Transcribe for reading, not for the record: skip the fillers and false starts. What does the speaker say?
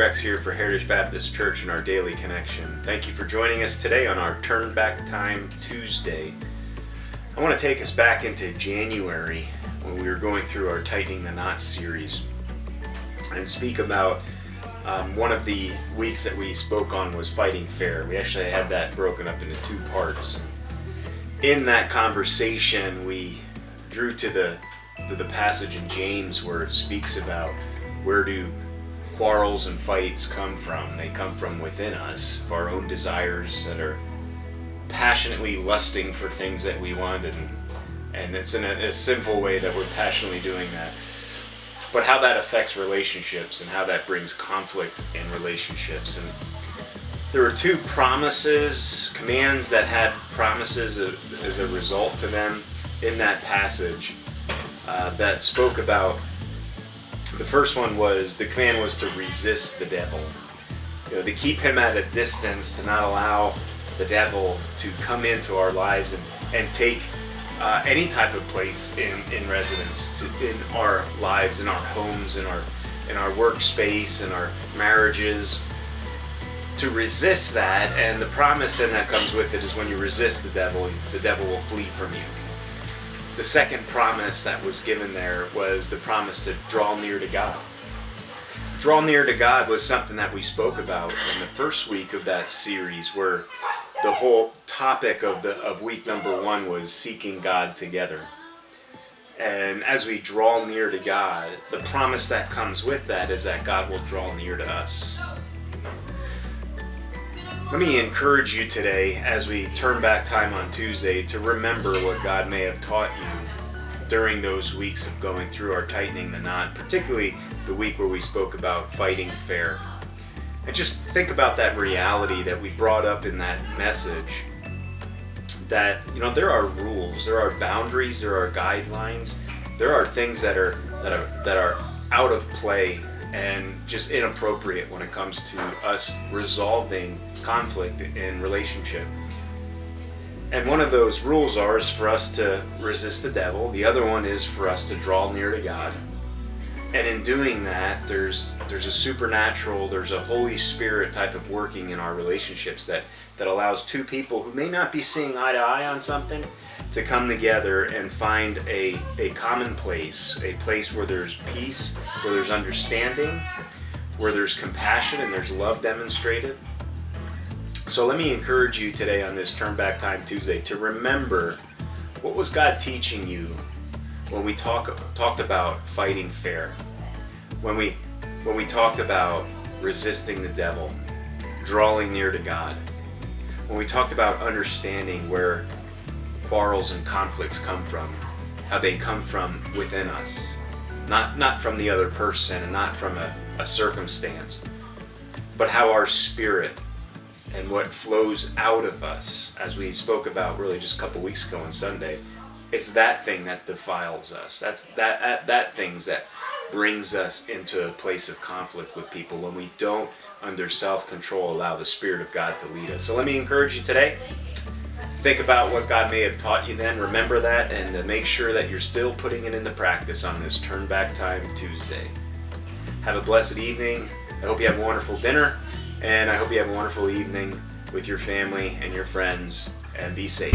Rex here for Heritage Baptist Church and our Daily Connection. Thank you for joining us today on our Turn Back Time Tuesday. I want to take us back into January when we were going through our Tightening the Knot series and speak about one of the weeks that we spoke on was fighting fair. We actually had that broken up into two parts. In that conversation, we drew to the passage in James where it speaks about where do quarrels and fights come from. They come from within us, of our own desires that are passionately lusting for things that we want, and it's in a sinful way that we're passionately doing that. But how that affects relationships and how that brings conflict in relationships. And there were two promises, commands that had promises as a result to them in that passage that spoke about. The first one was, the command was to resist the devil. To keep him at a distance, to not allow the devil to come into our lives and take any type of place in residence in our lives, in our homes, in our workspace, in our marriages. To resist that, and the promise then that comes with it is when you resist the devil will flee from you. The second promise that was given there was the promise to draw near to God. Draw near to God was something that we spoke about in the first week of that series, where the whole topic of week number 1 was seeking God together. And as we draw near to God, the promise that comes with that is that God will draw near to us. Let me encourage you today, as we turn back time on Tuesday, to remember what God may have taught you during those weeks of going through our Tightening the Knot, particularly the week where we spoke about fighting fair. And just think about that reality that we brought up in that message, that there are rules, there are boundaries, there are guidelines, there are things that are out of play and just inappropriate when it comes to us resolving conflict in relationship. And one of those rules is for us to resist the devil. The other one is for us to draw near to God. And in doing that, there's a supernatural, there's a Holy Spirit type of working in our relationships that allows two people who may not be seeing eye to eye on something to come together and find a common place, a place where there's peace, where there's understanding, where there's compassion and there's love demonstrated. So let me encourage you today on this Turn Back Time Tuesday to remember, what was God teaching you when we talked about fighting fair, when we talked about resisting the devil, drawing near to God, when we talked about understanding where quarrels and conflicts come from, how they come from within us, not from the other person and not from a circumstance, but how our spirit and what flows out of us, as we spoke about really just a couple weeks ago on Sunday, it's that thing that defiles us. That's that things that brings us into a place of conflict with people when we don't, under self-control, allow the Spirit of God to lead us. So let me encourage you today. Think about what God may have taught you then. Remember that, and make sure that you're still putting it into practice on this Turn Back Time Tuesday. Have a blessed evening. I hope you have a wonderful dinner. And I hope you have a wonderful evening with your family and your friends, and be safe.